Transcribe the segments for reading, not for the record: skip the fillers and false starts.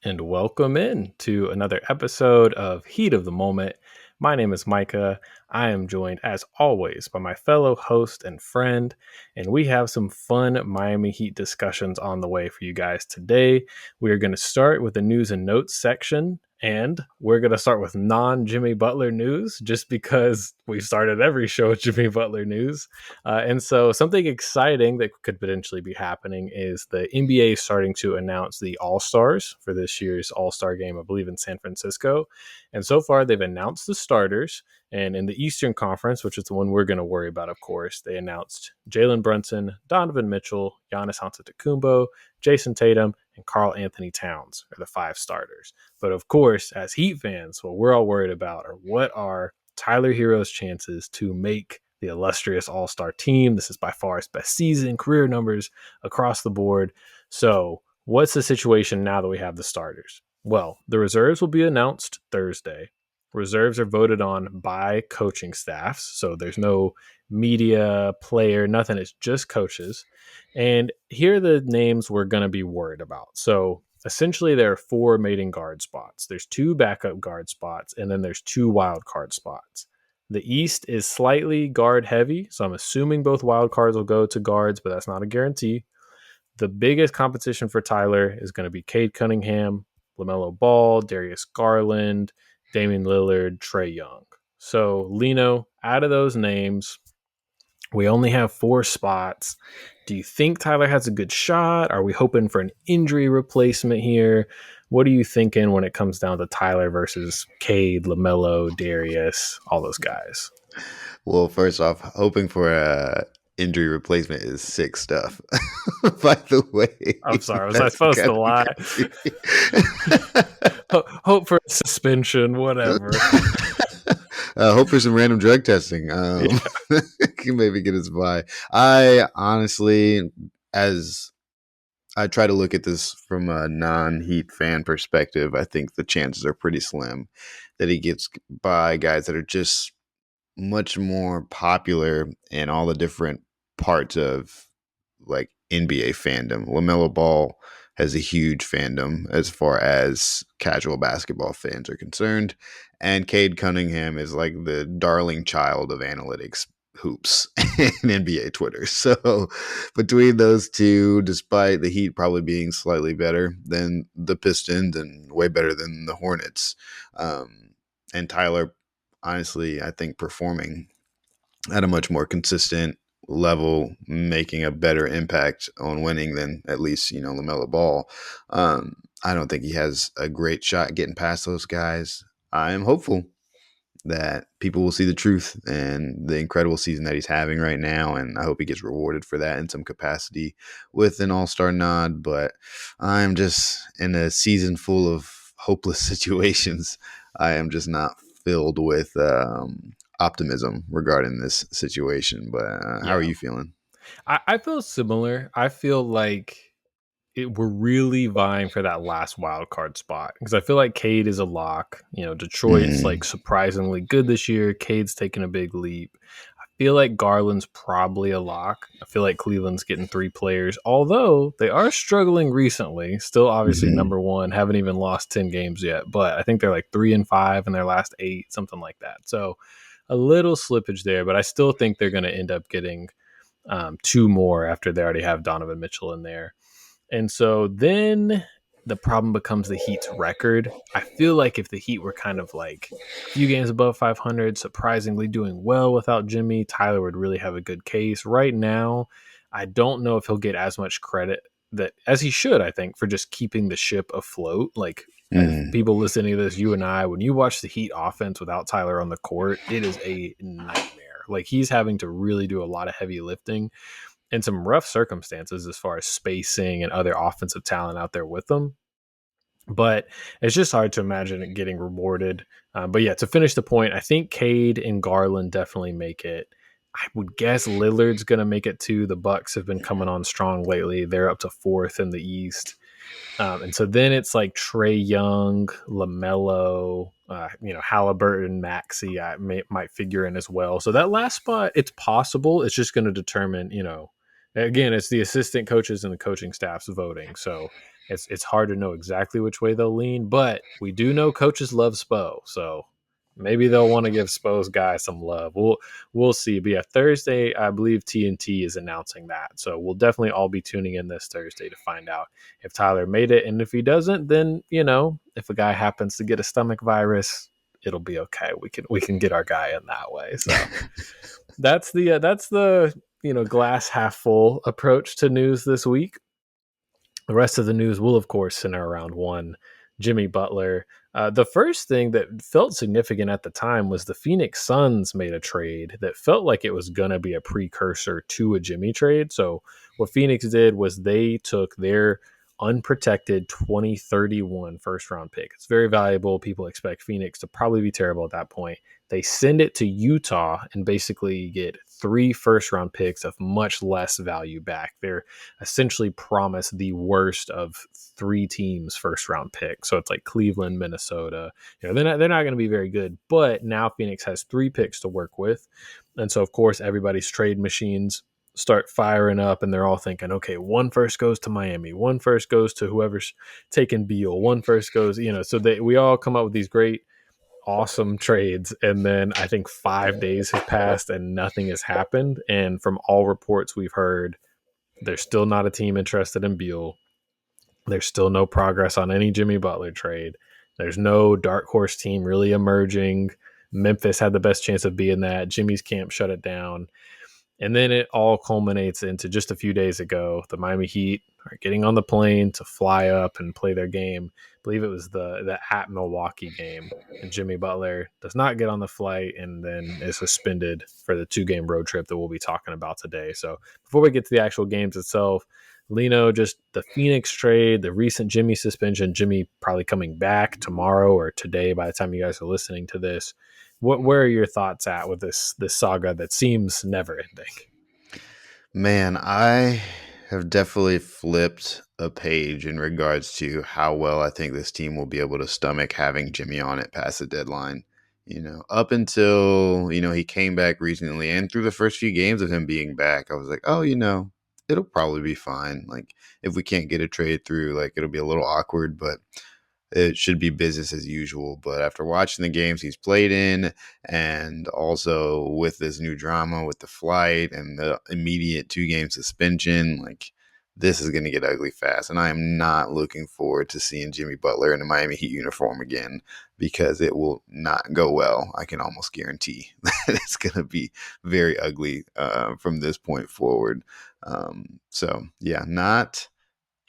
and welcome in to another episode of Heat of the Moment. My name is Micah. I am joined, as always, by my fellow host and friend, and we have some fun Miami Heat discussions on the way for you guys today. We are going to start with the news and notes section, and we're going to start with non-Jimmy Butler news, just because we started every show with Jimmy Butler news. And so something exciting that could potentially be happening is the NBA starting to announce the All-Stars for this year's All-Star game, I believe, in San Francisco. And so far, they've announced the starters. And in the Eastern Conference, which is the one we're going to worry about, of course, they announced Jalen Brunson, Donovan Mitchell, Giannis Antetokounmpo, Jason Tatum, and Karl Anthony Towns are the five starters. But of course, as Heat fans, what we're all worried about are what are Tyler Hero's chances to make the illustrious All-Star team. This is by far his best season, career numbers across the board. So what's the situation now that we have the starters? Well, the reserves will be announced Thursday. Reserves are voted on by coaching staffs. So there's no media, player, nothing. It's just coaches. And here are the names we're going to be worried about. So essentially, there are four mating guard spots. There's two backup guard spots, and then there's two wild card spots. The East is slightly guard heavy, so I'm assuming both wild cards will go to guards, but that's not a guarantee. The biggest competition for Tyler is going to be Cade Cunningham, LaMelo Ball, Darius Garland, Damian Lillard, Trae Young. So, Lino, out of those names, we only have four spots. Do you think Tyler has a good shot? Are we hoping for an injury replacement here? What are you thinking when it comes down to Tyler versus Cade, LaMelo, Darius, all those guys? Well, first off, hoping for a injury replacement is sick stuff. By the way, I'm sorry, was I that's supposed to kind lie? Hope for suspension, whatever. Hope for some random drug testing. Can maybe get us by. I honestly, as I try to look at this from a non-Heat fan perspective, I think the chances are pretty slim that he gets by guys that are just much more popular in all the different parts of like NBA fandom. LaMelo Ball has a huge fandom as far as casual basketball fans are concerned, and Cade Cunningham is like the darling child of analytics hoops and NBA Twitter. So between those two, despite the Heat probably being slightly better than the Pistons and way better than the Hornets, and Tyler, honestly, I think performing at a much more consistent level, making a better impact on winning than at least, LaMelo Ball. I don't think he has a great shot getting past those guys. I am hopeful that people will see the truth and the incredible season that he's having right now, and I hope he gets rewarded for that in some capacity with an all-star nod. But I'm just in a season full of hopeless situations. I am just not filled with optimism regarding this situation. But how are Yeah. you feeling? I feel similar. I feel like we're really vying for that last wild card spot because I feel like Cade is a lock. Detroit's like surprisingly good this year. Cade's taking a big leap. I feel like Garland's probably a lock. I feel like Cleveland's getting three players, although they are struggling recently. Still, obviously, Mm-hmm. number one, haven't even lost 10 games yet, but I think they're like 3-5 in their last eight, something like that. So a little slippage there, but I still think they're going to end up getting two more after they already have Donovan Mitchell in there. And so then the problem becomes the Heat's record. I feel like if the Heat were kind of like a few games above 500, surprisingly doing well without Jimmy, Tyler would really have a good case. Right now, I don't know if he'll get as much credit that as he should, I think, for just keeping the ship afloat. Like, if Mm-hmm. people listening to this, you and I, when you watch the Heat offense without Tyler on the court, it is a nightmare. Like, he's having to really do a lot of heavy lifting in some rough circumstances as far as spacing and other offensive talent out there with them. But it's just hard to imagine it getting rewarded. But yeah, to finish the point, I think Cade and Garland definitely make it. I would guess Lillard's going to make it too. The Bucks have been coming on strong lately. They're up to fourth in the East. And so then it's like Trae Young, LaMelo, Halliburton, Maxey might figure in as well. So that last spot, it's possible. It's just going to determine, again, it's the assistant coaches and the coaching staff's voting. So It's hard to know exactly which way they'll lean, but we do know coaches love Spo, so maybe they'll want to give Spo's guy some love. We'll see. But yeah, Thursday, I believe TNT is announcing that, so we'll definitely all be tuning in this Thursday to find out if Tyler made it, and if he doesn't, then if a guy happens to get a stomach virus, it'll be okay. We can get our guy in that way. So that's the glass half full approach to news this week. The rest of the news will, of course, center around one Jimmy Butler. The first thing that felt significant at the time was the Phoenix Suns made a trade that felt like it was going to be a precursor to a Jimmy trade. So, what Phoenix did was they took their unprotected 2031 first round pick. It's very valuable. People expect Phoenix to probably be terrible at that point. They send it to Utah and basically get 3 first round picks of much less value back. They're essentially promised the worst of 3 teams first round pick. So it's like Cleveland, Minnesota. They're not going to be very good, but now Phoenix has 3 picks to work with. And so of course everybody's trade machines start firing up, and they're all thinking, okay, one first goes to Miami, one first goes to whoever's taking Beal, one first goes, so we all come up with these great awesome trades, and then I think 5 days have passed and nothing has happened. And from all reports we've heard, there's still not a team interested in Beal. There's still no progress on any Jimmy Butler trade. There's no dark horse team really emerging. Memphis had the best chance of being that. Jimmy's camp shut it down. And then it all culminates into just a few days ago, the Miami Heat are getting on the plane to fly up and play their game. I believe it was the at Milwaukee game. And Jimmy Butler does not get on the flight and then is suspended for the 2-game road trip that we'll be talking about today. So before we get to the actual games itself, Lino, just the Phoenix trade, the recent Jimmy suspension, Jimmy probably coming back tomorrow or today by the time you guys are listening to this. Where are your thoughts at with this saga that seems never ending? Man, I have definitely flipped a page in regards to how well I think this team will be able to stomach having Jimmy on it past the deadline. Up until, he came back recently, and through the first few games of him being back, I was like, oh, it'll probably be fine. Like, if we can't get a trade through, like, it'll be a little awkward, but it should be business as usual. But after watching the games he's played in, and also with this new drama with the flight and the immediate 2-game suspension, like, this is going to get ugly fast. And I am not looking forward to seeing Jimmy Butler in a Miami Heat uniform again, because it will not go well. I can almost guarantee that it's going to be very ugly from this point forward. So yeah, not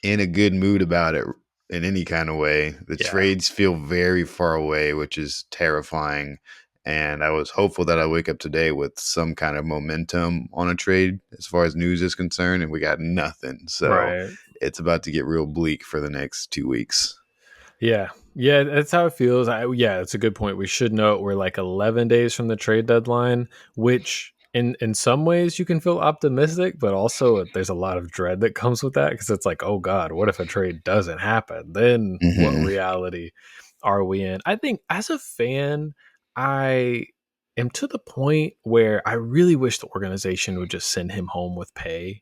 in a good mood about it in any kind of way. The Yeah, trades feel very far away, which is terrifying. And I was hopeful that I wake up today with some kind of momentum on a trade as far as news is concerned, and we got nothing. So right. it's about to get real bleak for the next 2 weeks. Yeah. Yeah, that's how it feels. Yeah, it's a good point. We should note we're like 11 days from the trade deadline, which in some ways you can feel optimistic, but also there's a lot of dread that comes with that, because it's like, oh God, what if a trade doesn't happen? Then what Mm-hmm. reality are we in? I think as a fan, I am to the point where I really wish the organization would just send him home with pay.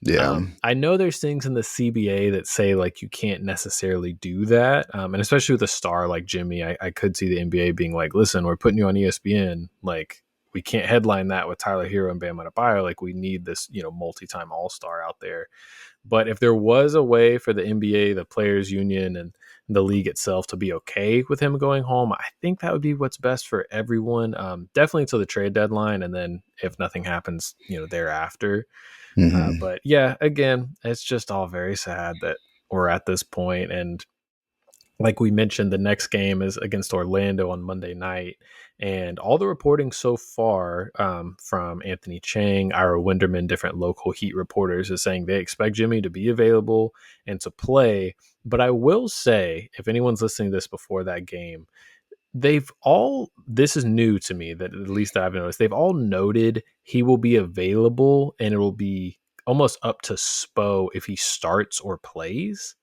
Yeah. I know there's things in the CBA that say like you can't necessarily do that, and especially with a star like Jimmy, I could see the NBA being like, "Listen, we're putting you on ESPN. Like, we can't headline that with Tyler Hero and Bam Adebayo. Like, we need this, multi-time All Star out there." But if there was a way for the NBA, the Players Union, and the league itself to be okay with him going home, I think that would be what's best for everyone. Definitely until the trade deadline, and then if nothing happens, thereafter. Mm-hmm. But yeah, again, it's just all very sad that we're at this point. And like we mentioned, the next game is against Orlando on Monday night. And all the reporting so far from Anthony Chang, Ira Winderman, different local Heat reporters, is saying they expect Jimmy to be available and to play. But I will say, if anyone's listening to this before that game, this is new to me, that at least that I've noticed, they've all noted he will be available, and it will be almost up to Spo if he starts or plays.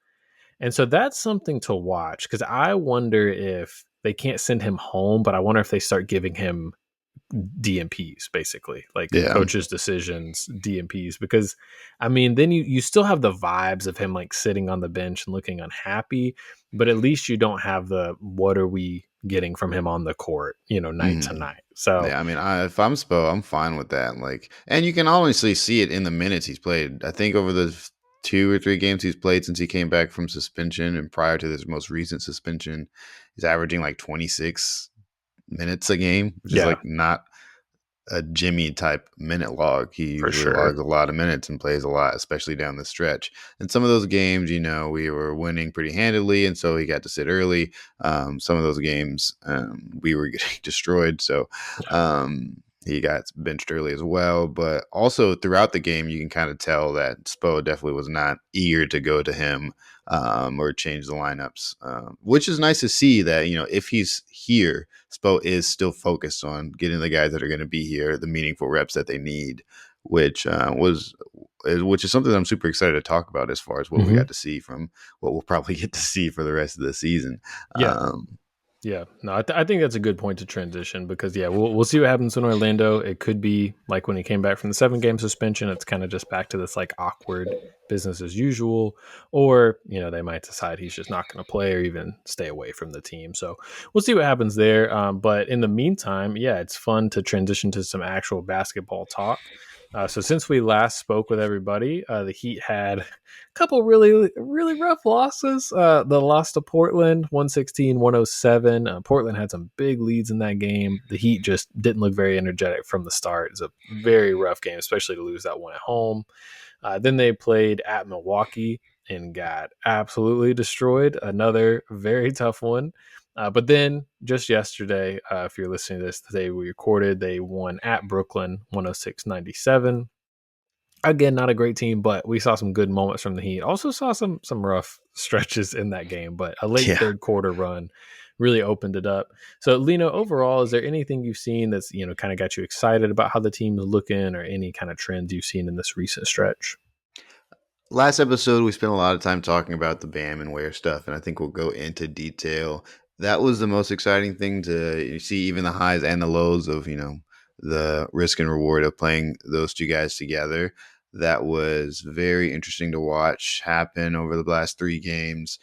And so that's something to watch, because I wonder if they can't send him home, but I wonder if they start giving him DMPs, basically, like Yeah. coaches' decisions, DMPs, because I mean, then you still have the vibes of him like sitting on the bench and looking unhappy, but at least you don't have the what are we getting from him on the court, night to Mhm. night. So Yeah, I mean, if I'm Spo, I'm fine with that. Like, and you can honestly see it in the minutes he's played. I think over the 2 or 3 games he's played since he came back from suspension, and prior to this most recent suspension, he's averaging like 26 minutes a game, which is yeah, like not a Jimmy type minute log. He for usually sure. logs a lot of minutes and plays a lot, especially down the stretch. And some of those games, we were winning pretty handily, and so he got to sit early. Some of those games, we were getting destroyed, so he got benched early as well. But also throughout the game, you can kind of tell that Spo definitely was not eager to go to him or change the lineups, which is nice to see that, if he's here, Spo is still focused on getting the guys that are going to be here the meaningful reps that they need, which which is something that I'm super excited to talk about as far as what we Hmm. got to see from what we'll probably get to see for the rest of the season. Yeah. Um, Yeah, no, I think that's a good point to transition because we'll see what happens in Orlando. It could be like when he came back from the 7 game suspension, it's kind of just back to this like awkward business as usual, or they might decide he's just not going to play or even stay away from the team. So we'll see what happens there. But in the meantime, yeah, it's fun to transition to some actual basketball talk. So since we last spoke with everybody, the Heat had couple really really rough losses. The loss to Portland 116-107. Portland had some big leads in that game. The Heat just didn't look very energetic from the start. It's a very rough game, especially to lose that one at home. Then they played at Milwaukee and got absolutely destroyed. Another very tough one. But then just yesterday, if you're listening to this today, we recorded, they won at Brooklyn 106-97. Again, not a great team, but we saw some good moments from the Heat. Also saw some rough stretches in that game, but a late yeah. third quarter run really opened it up. So, Lino, overall, is there anything you've seen that's kind of got you excited about how the team is looking, or any kind of trends you've seen in this recent stretch? Last episode, we spent a lot of time talking about the Bam and Ware stuff, and I think we'll go into detail. That was the most exciting thing to see, even the highs and the lows of, the risk and reward of playing those two guys together. That was very interesting to watch happen over the last 3 games.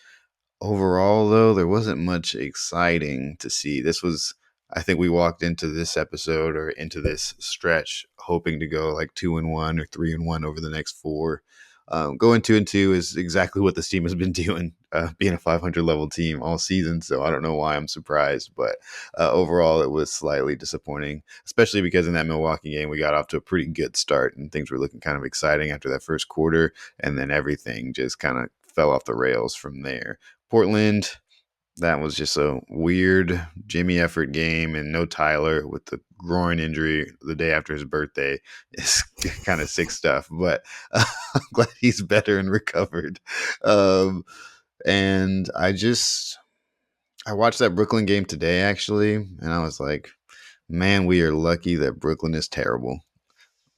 Overall, though, there wasn't much exciting to see. I think we walked into this episode or into this stretch hoping to go like 2-1 or 3-1 over the next 4. Going 2-2 is exactly what this team has been doing, being a 500 level team all season. So I don't know why I'm surprised, but overall, it was slightly disappointing, especially because in that Milwaukee game, we got off to a pretty good start and things were looking kind of exciting after that first quarter. And then everything just kind of fell off the rails from there. Portland, that was just a weird Jimmy effort game, and no Tyler with the groin injury the day after his birthday is kind of sick stuff. But I'm glad he's better and recovered. Um, and I watched that Brooklyn game today actually, and I was like, man, we are lucky that Brooklyn is terrible.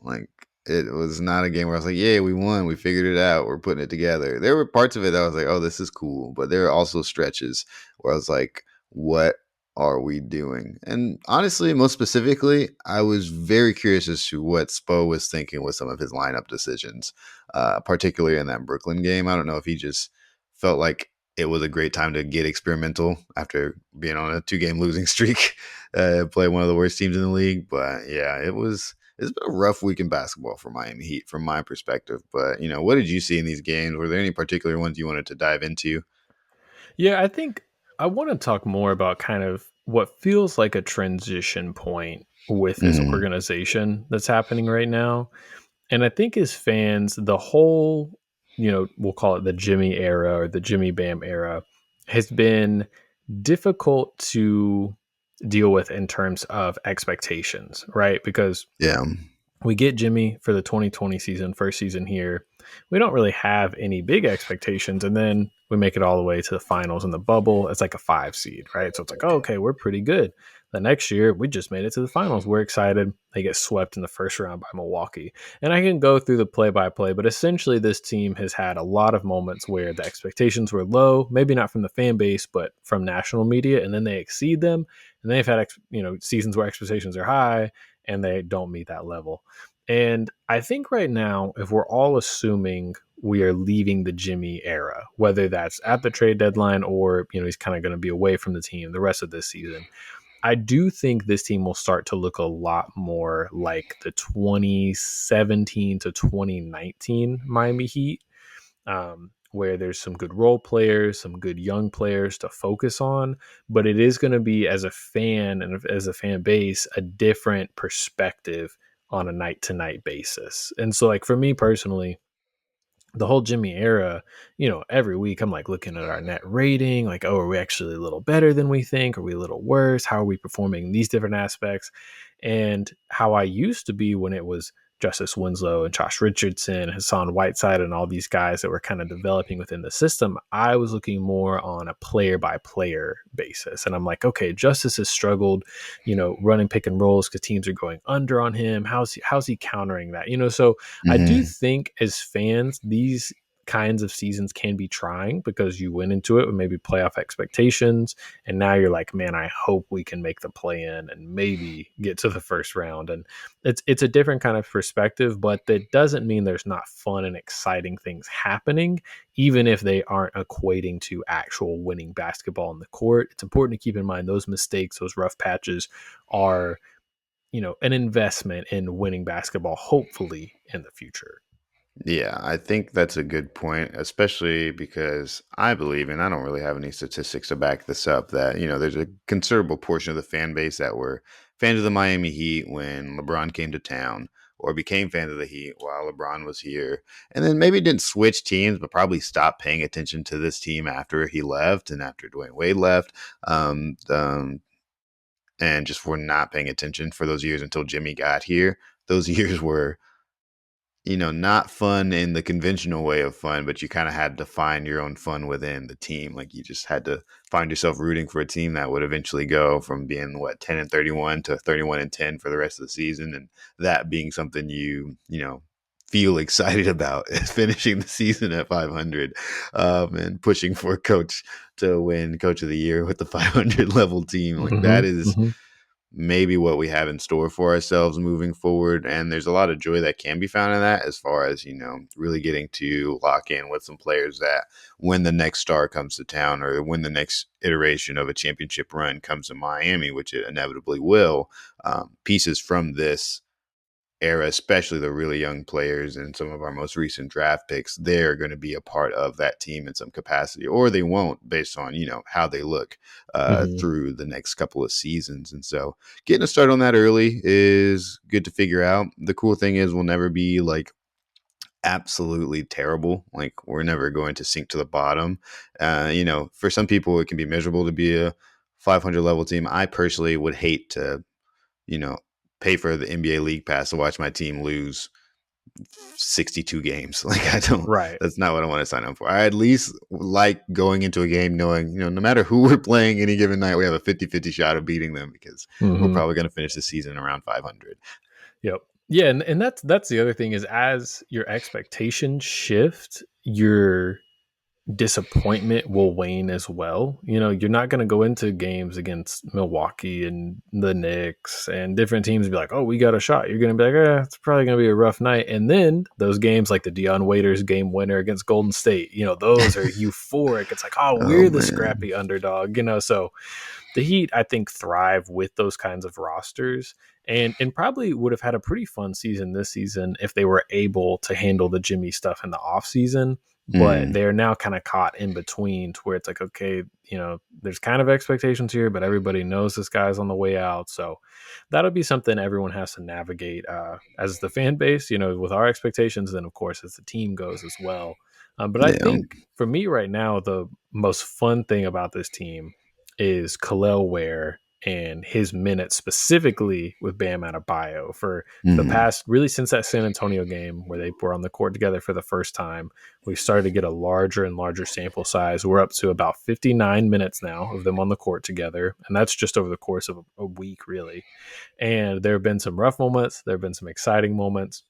Like, it was not a game where I was like, yeah, we won. We figured it out. We're putting it together. There were parts of it that I was like, oh, this is cool. But there are also stretches where I was like, what are we doing? And honestly, most specifically, I was very curious as to what Spo was thinking with some of his lineup decisions, particularly in that Brooklyn game. I don't know if he just felt like it was a great time to get experimental after being on a 2 game losing streak, play one of the worst teams in the league. But yeah, it's been a rough week in basketball for Miami Heat from my perspective. But, what did you see in these games? Were there any particular ones you wanted to dive into? Yeah, I think I want to talk more about kind of what feels like a transition point with this Mm, organization that's happening right now. And I think as fans, the whole, we'll call it the Jimmy era or the Jimmy Bam era, has been difficult to deal with in terms of expectations, right? Because yeah. we get Jimmy for the 2020 season, first season here. We don't really have any big expectations. And then we make it all the way to the finals in the bubble. It's like a 5 seed, right? So it's like, oh, okay, we're pretty good. The next year, we just made it to the finals. We're excited. They get swept in the first round by Milwaukee. And I can go through the play by play, but essentially, this team has had a lot of moments where the expectations were low, maybe not from the fan base, but from national media, and then they exceed them. And they've had seasons where expectations are high and they don't meet that level. And I think right now, if we're all assuming we are leaving the Jimmy era, whether that's at the trade deadline or he's kind of going to be away from the team the rest of this season, I do think this team will start to look a lot more like the 2017 to 2019 Miami Heat, where there's some good role players, some good young players to focus on. But it is going to be, as a fan and as a fan base, a different perspective on a night to night basis. And so, like, for me personally, the whole Jimmy era, every week I'm like looking at our net rating, like, oh, are we actually a little better than we think? Are we a little worse? How are we performing in these different aspects? And how I used to be when it was Justice Winslow and Josh Richardson, Hassan Whiteside, and all these guys that were kind of developing within the system, I was looking more on a player by player basis. And I'm like, okay, Justice has struggled, running pick and rolls because teams are going under on him. How's he countering that? So I do Hmm. think as fans, these kinds of seasons can be trying because you went into it with maybe playoff expectations, and now you're like, man, I hope we can make the play in and maybe get to the first round. And it's a different kind of perspective, but that doesn't mean there's not fun and exciting things happening, even if they aren't equating to actual winning basketball on the court. It's important to keep in mind those mistakes, those rough patches are an investment in winning basketball, hopefully in the future. Yeah, I think that's a good point, especially because I believe, and I don't really have any statistics to back this up, that, there's a considerable portion of the fan base that were fans of the Miami Heat when LeBron came to town, or became fans of the Heat while LeBron was here. And then maybe didn't switch teams, but probably stopped paying attention to this team after he left and after Dwayne Wade left. Um, um, and just were not paying attention for those years until Jimmy got here. Those years were, not fun in the conventional way of fun, but you kind of had to find your own fun within the team. Like, you just had to find yourself rooting for a team that would eventually go from being 10-31 to 31-10 for the rest of the season, and that being something feel excited about is finishing the season at 500, and pushing for coach to win Coach of the Year with the 500 level team. Like, that Hmm. is Hmm. maybe what we have in store for ourselves moving forward. And there's a lot of joy that can be found in that, as far as, really getting to lock in with some players that when the next star comes to town, or when the next iteration of a championship run comes to Miami, which it inevitably will, pieces from this era, especially the really young players and some of our most recent draft picks, they're going to be a part of that team in some capacity, or they won't, based on how they look Hmm. through the next couple of seasons. And so, getting a start on that early is good to figure out. The cool thing is, we'll never be like absolutely terrible. Like, we're never going to sink to the bottom. For some people, it can be miserable to be a 500 level team. I personally would hate to you know, pay for the NBA League Pass to watch my team lose 62 games. Like, I don't, Right. that's not what I want to sign up for. I at least like going into a game knowing, no matter who we're playing any given night, we have a 50-50 shot of beating them, because we're Hmm. probably going to finish the season around 500. Yep. Yeah, and that's the other thing is, as your expectations shift, your disappointment will wane as well. You're not going to go into games against Milwaukee and the Knicks and different teams and be like, "Oh, we got a shot." You're going to be like, it's probably going to be a rough night." And then those games, like the Dion Waiters game winner against Golden State, those are euphoric. It's like, "Oh, Oh, we're the man. scrappy underdog." So the Heat, I think, thrive with those kinds of rosters, and probably would have had a pretty fun season this season if they were able to handle the Jimmy stuff in the offseason. But Mm, they're now kind of caught in between, to where it's like, okay, there's kind of expectations here, but everybody knows this guy's on the way out. So that'll be something everyone has to navigate, as the fan base, with our expectations, then of course as the team goes as well. But I yeah. think for me right now, the most fun thing about this team is Kel'el Ware and his minutes specifically with Bam Adebayo for the Hmm. past, really since that San Antonio game where they were on the court together for the first time. We've started to get a larger and larger sample size. We're up to about 59 minutes now of them on the court together, and that's just over the course of a week, really. And there have been some rough moments, there have been some exciting moments,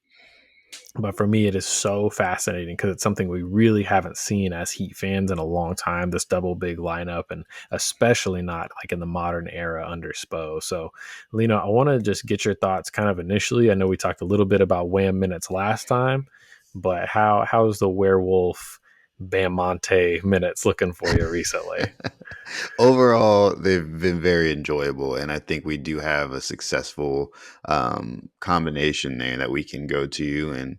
but for me, it is so fascinating because it's something we really haven't seen as Heat fans in a long time. This double big lineup, and especially not like in the modern era under Spo. So, Lena, I want to just get your thoughts, kind of initially. I know we talked a little bit about Wham minutes last time, but how's the Werewolf Bamonte minutes looking for you recently? Overall, they've been very enjoyable, and I think we do have a successful combination there that we can go to and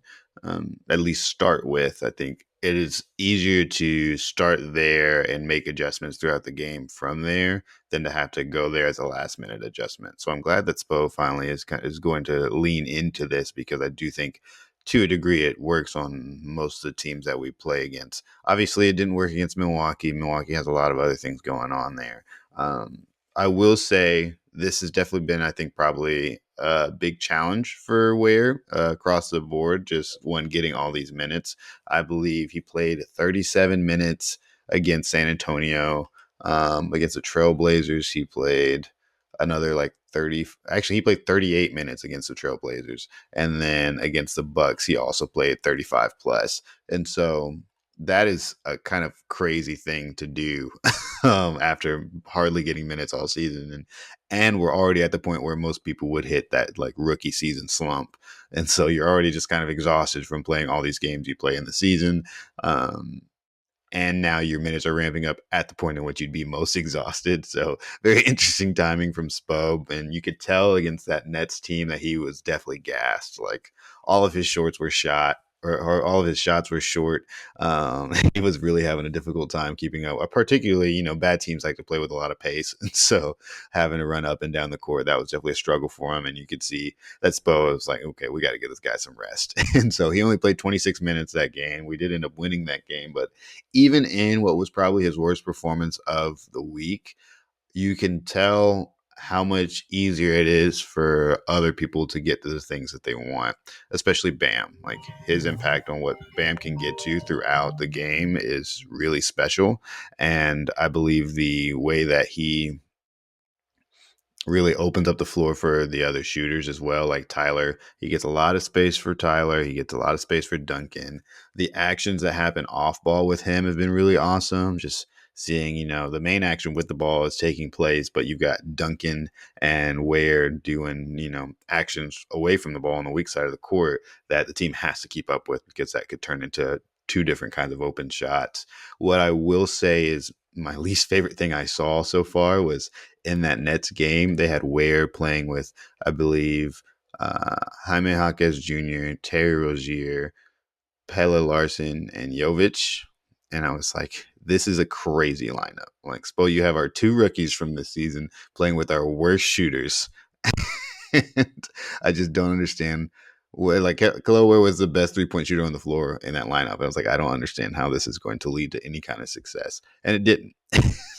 at least start with. I think it is easier to start there and make adjustments throughout the game from there than to have to go there as a last minute adjustment. So I'm glad that Spo finally is going to lean into this, because I do think to a degree it works on most of the teams that we play against. Obviously, it didn't work against Milwaukee. Milwaukee has a lot of other things going on there. I will say this has definitely been, I think, probably a big challenge for Ware across the board, just when getting all these minutes. I believe he played 37 minutes against San Antonio. Against the Trailblazers, he played another like 30. Actually, he played 38 minutes against the Trailblazers. And then against the Bucks, he also played 35 plus. And so that is a kind of crazy thing to do after hardly getting minutes all season, and we're already at the point where most people would hit that like rookie season slump, and so you're already just kind of exhausted from playing all these games you play in the season. um, and now your minutes are ramping up at the point in which you'd be most exhausted. So very interesting timing from Spo, and you could tell against that Nets team that he was definitely gassed. Like all of his shorts were shot. Or all of his shots were short. He was really having a difficult time keeping up. Particularly, bad teams like to play with a lot of pace, and so having to run up and down the court, that was definitely a struggle for him. And you could see that Spo was like, okay, we got to give this guy some rest. And so he only played 26 minutes that game. We did end up winning that game, but even in what was probably his worst performance of the week, you can tell how much easier it is for other people to get to the things that they want, especially Bam. Like his impact on what Bam can get to throughout the game is really special. And I believe the way that he really opens up the floor for the other shooters as well. Like Tyler, he gets a lot of space for Tyler. He gets a lot of space for Duncan. The actions that happen off ball with him have been really awesome. Just seeing, the main action with the ball is taking place, but you've got Duncan and Ware doing, actions away from the ball on the weak side of the court that the team has to keep up with, because that could turn into two different kinds of open shots. What I will say is my least favorite thing I saw so far was in that Nets game. They had Ware playing with, I believe, Jaime Jaquez Jr., Terry Rozier, Pele Larson, and Jovic. And I was like, this is a crazy lineup. Like, Spo, you have our two rookies from this season playing with our worst shooters. And I just don't understand where, like, Kel'el Ware was the best 3-point shooter on the floor in that lineup. I was like, I don't understand how this is going to lead to any kind of success. And it didn't.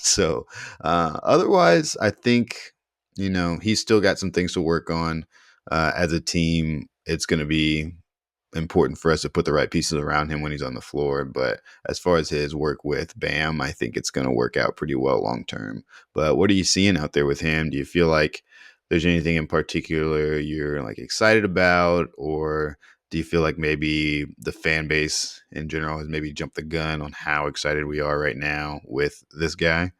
So, otherwise, I think, he's still got some things to work on. As a team, it's going to be important for us to put the right pieces around him when he's on the floor. But as far as his work with Bam, I think it's going to work out pretty well long term. But what are you seeing out there with him? Do you feel like there's anything in particular you're like excited about, or do you feel like maybe the fan base in general has maybe jumped the gun on how excited we are right now with this guy?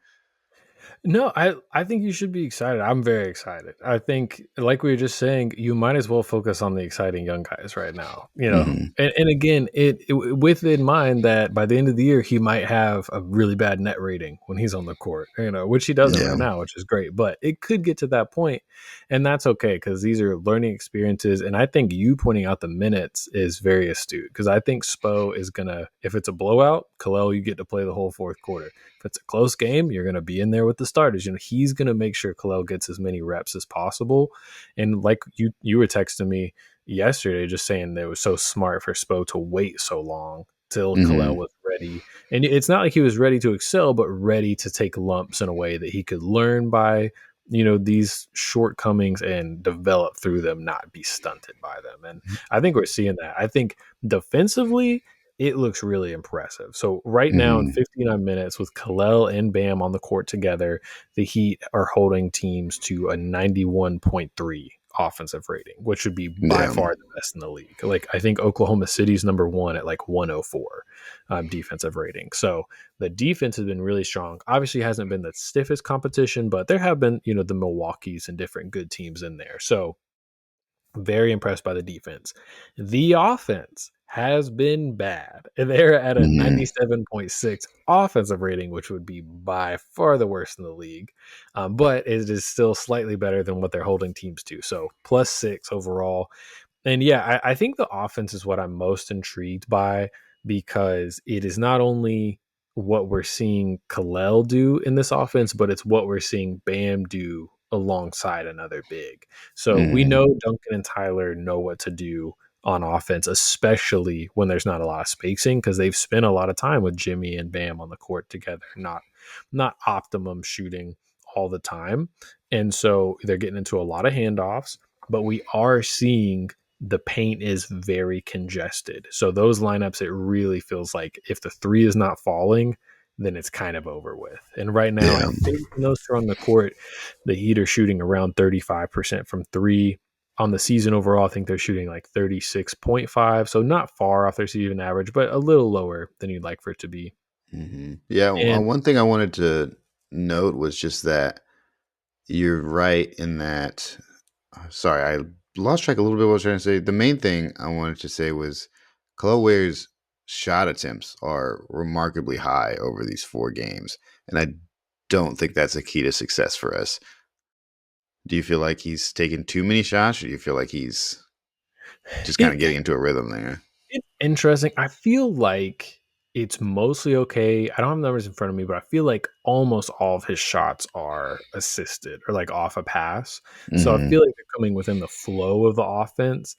No, I think you should be excited. I'm very excited. I think, like we were just saying, you might as well focus on the exciting young guys right now. Hmm. And again, with in mind that by the end of the year he might have a really bad net rating when he's on the court. Which he doesn't Yeah. right now, which is great. But it could get to that point, and that's okay because these are learning experiences. And I think you pointing out the minutes is very astute, because I think Spo is gonna, if it's a blowout, Kel'el, you get to play the whole fourth quarter. If it's a close game, you're going to be in there with the starters. He's going to make sure Kel'el gets as many reps as possible. And like you were texting me yesterday, just saying that it was so smart for Spo to wait so long till Kel'el Hmm. was ready. And it's not like he was ready to excel, but ready to take lumps in a way that he could learn by these shortcomings and develop through them, not be stunted by them. And I think we're seeing that. I think defensively, it looks really impressive. So right now in Mm-hmm. 59 minutes with Kel'el and Bam on the court together, the Heat are holding teams to a 91.3 offensive rating, which would be by Yeah. far the best in the league. Like I think Oklahoma City's number one at like 104 defensive rating. So the defense has been really strong. Obviously, hasn't been the stiffest competition, but there have been the Milwaukee's and different good teams in there. So very impressed by the defense. The offense has been bad. They're at a Mm-hmm. 97.6 offensive rating, which would be by far the worst in the league. But it is still slightly better than what they're holding teams to. So +6 overall. And yeah, I think the offense is what I'm most intrigued by because it is not only what we're seeing Kalel do in this offense, but it's what we're seeing Bam do alongside another big. So we Mm-hmm. know Duncan and Tyler know what to do on offense, especially when there's not a lot of spacing, because they've spent a lot of time with Jimmy and Bam on the court together, not optimum shooting all the time. And so they're getting into a lot of handoffs, but we are seeing the paint is very congested. So those lineups, it really feels like if the three is not falling, then it's kind of over with. And right now, I Yeah. think when those are on the court, the Heat are shooting around 35% from three. On the season overall, I think they're shooting like 36.5. So not far off their season average, but a little lower than you'd like for it to be. Mm-hmm. Yeah. And One thing I wanted to note was just that you're right in that. Sorry, I lost track a little bit of what I was trying to say. The main thing I wanted to say was Kel'el Ware's shot attempts are remarkably high over these 4 games, and I don't think that's a key to success for us. Do you feel like he's taking too many shots, or do you feel like he's just kind of it getting into a rhythm there? It's interesting. I feel like it's mostly okay. I don't have numbers in front of me, but I feel like almost all of his shots are assisted or like off a pass. So I Mm-hmm. feel like they're coming within the flow of the offense.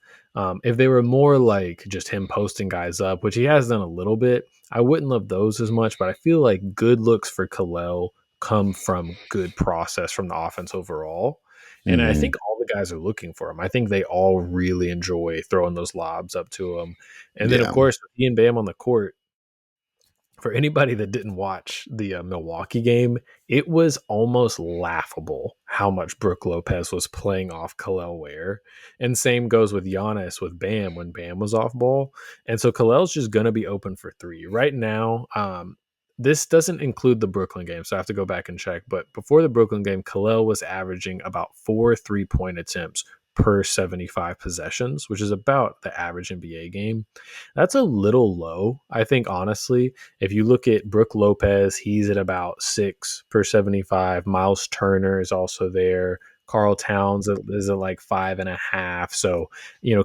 If they were more like just him posting guys up, which he has done a little bit, I wouldn't love those as much. But I feel like good looks for Kalel come from good process from the offense overall. And I Mm-hmm. think all the guys are looking for him. I think they all really enjoy throwing those lobs up to him. And then, of Yeah. course, with he and Bam on the court, for anybody that didn't watch the Milwaukee game, it was almost laughable how much Brook Lopez was playing off Kel'el Ware. And same goes with Giannis with Bam when Bam was off ball. And so Kalel's just going to be open for three. Right now, this doesn't include the Brooklyn game, so I have to go back and check. But before the Brooklyn game, Kel'el was averaging about 4 3-point attempts per 75 possessions, which is about the average NBA game. That's a little low, I think, honestly. If you look at Brook Lopez, he's at about 6 per 75. Miles Turner is also there. Carl Towns is at like 5.5. So,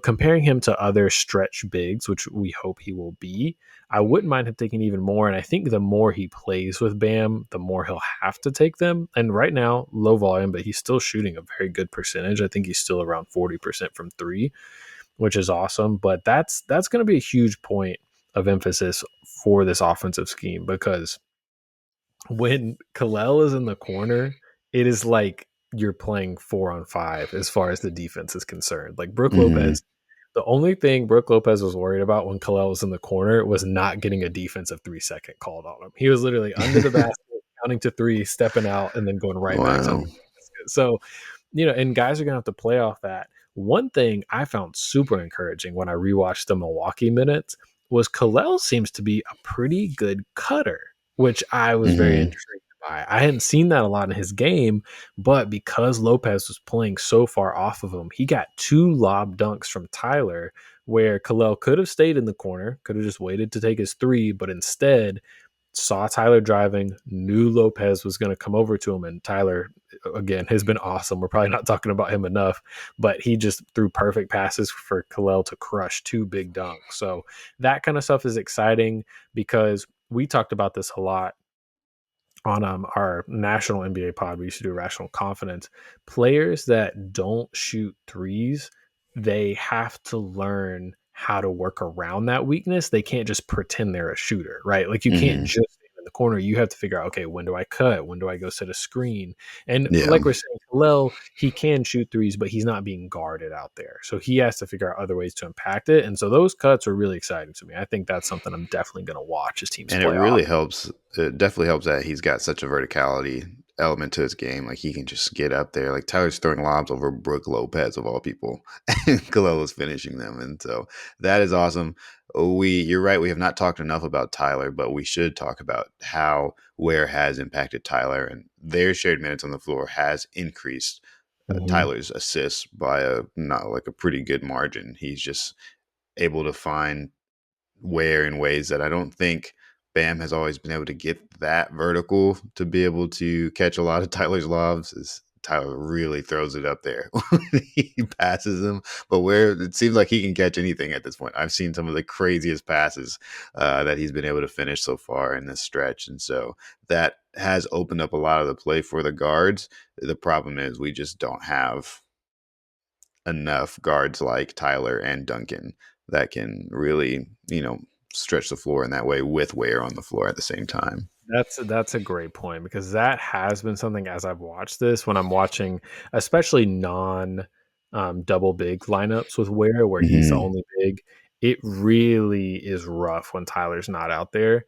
comparing him to other stretch bigs, which we hope he will be, I wouldn't mind him taking even more. And I think the more he plays with Bam, the more he'll have to take them. And right now, low volume, but he's still shooting a very good percentage. I think he's still around 40% from three, which is awesome. But that's going to be a huge point of emphasis for this offensive scheme because when Kalel is in the corner, it is like you're playing 4-on-5 as far as the defense is concerned. Like Brook Mm-hmm. Lopez, the only thing Brook Lopez was worried about when Kalel was in the corner was not getting a defensive 3-second called on him. He was literally under the basket, counting to three, stepping out, and then going right back to under Wow. the basket. So and guys are going to have to play off that. One thing I found super encouraging when I rewatched the Milwaukee minutes was Kalel seems to be a pretty good cutter, which I was very Mm-hmm. intrigued by. I hadn't seen that a lot in his game, but because Lopez was playing so far off of him, he got 2 lob dunks from Tyler where Kalel could have stayed in the corner, could have just waited to take his three, but instead saw Tyler driving, knew Lopez was going to come over to him, and Tyler, again, has been awesome. We're probably not talking about him enough, but he just threw perfect passes for Kalel to crush 2 big dunks. So that kind of stuff is exciting because we talked about this a lot on our national NBA pod. We used to do Rational Confidence. Players that don't shoot threes, they have to learn how to work around that weakness. They can't just pretend they're a shooter, right? Like you can't Mm-hmm. just stand in the corner, you have to figure out, okay, when do I cut? When do I go set a screen? And Yeah. like we're saying, Kel'el, he can shoot threes, but he's not being guarded out there. So he has to figure out other ways to impact it. And so those cuts are really exciting to me. I think that's something I'm definitely going to watch as teams And it play off. really helps. It definitely helps that he's got such a verticality element to his game. Like he can just get up there. Like Tyler's throwing lobs over Brooke Lopez of all people, and Kalel is finishing them. And so that is awesome. You're right. We have not talked enough about Tyler, but we should talk about how Ware has impacted Tyler, and their shared minutes on the floor has increased Mhm. Tyler's assists by a not like a pretty good margin. He's just able to find Ware in ways that I don't think Bam has always been able to get that vertical to be able to catch a lot of Tyler's lobs. Is Tyler really throws it up there when he passes him, but where it seems like he can catch anything at this point. I've seen some of the craziest passes that he's been able to finish so far in this stretch, and so that has opened up a lot of the play for the guards. The problem is we just don't have enough guards like Tyler and Duncan that can really, stretch the floor in that way with Ware on the floor at the same time. That's a great point because that has been something as I've watched this when I'm watching, especially non double big lineups with where he's the Hmm. only big. It really is rough when Tyler's not out there,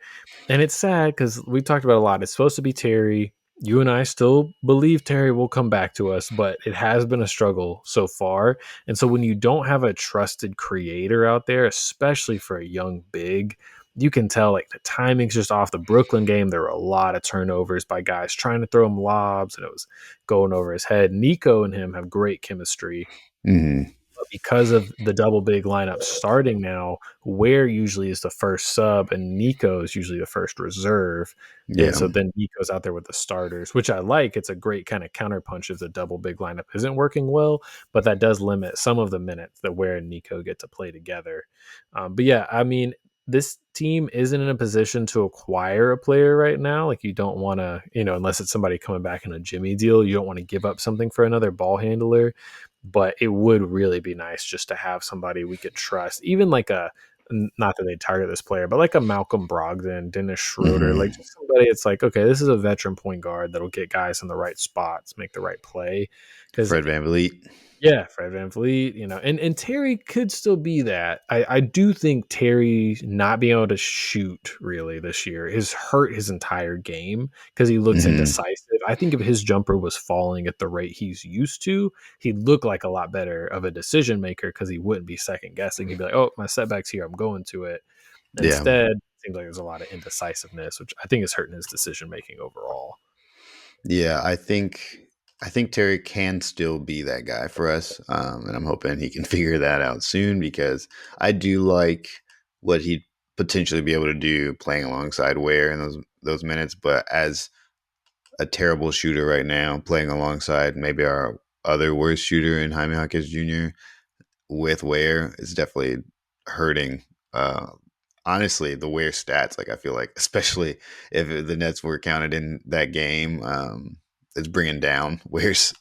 and it's sad because we talked about a lot. It's supposed to be Terry. You and I still believe Terry will come back to us, but it has been a struggle so far. And so when you don't have a trusted creator out there, especially for a young big, you can tell like the timing's just off. The Brooklyn game, there were a lot of turnovers by guys trying to throw him lobs, and it was going over his head. Nico and him have great chemistry. Hmm. But because of the double big lineup starting now, Ware usually is the first sub and Nico is usually the first reserve. And Yeah. so then Nico's out there with the starters, which I like. It's a great kind of counterpunch if the double big lineup isn't working well, but that does limit some of the minutes that Ware and Nico get to play together. But yeah, I mean, this team isn't in a position to acquire a player right now. Like you don't want to, unless it's somebody coming back in a Jimmy deal, you don't want to give up something for another ball handler, but it would really be nice just to have somebody we could trust, even like not that they target this player, but like a Malcolm Brogdon, Dennis Schroeder, like Hmm. just somebody it's like, okay, this is a veteran point guard that'll get guys in the right spots, make the right play. Because Fred VanVleet. yeah, Fred VanVleet, and Terry could still be that. I do think Terry not being able to shoot really this year has hurt his entire game because he looks Hmm. indecisive. I think if his jumper was falling at the rate he's used to, he'd look like a lot better of a decision maker because he wouldn't be second guessing. He'd be like, oh, my setback's here, I'm going to it. Yeah. Instead, it seems like there's a lot of indecisiveness, which I think is hurting his decision making overall. Yeah. I think Terry can still be that guy for us, and I'm hoping he can figure that out soon because I do like what he'd potentially be able to do playing alongside Ware in those minutes. But as a terrible shooter right now, playing alongside maybe our other worst shooter in Jaime Jaquez Jr. with Ware is definitely hurting. Uh, Honestly, the Ware stats, like I feel like, especially if the Nets were counted in that game, it's bringing down Ware's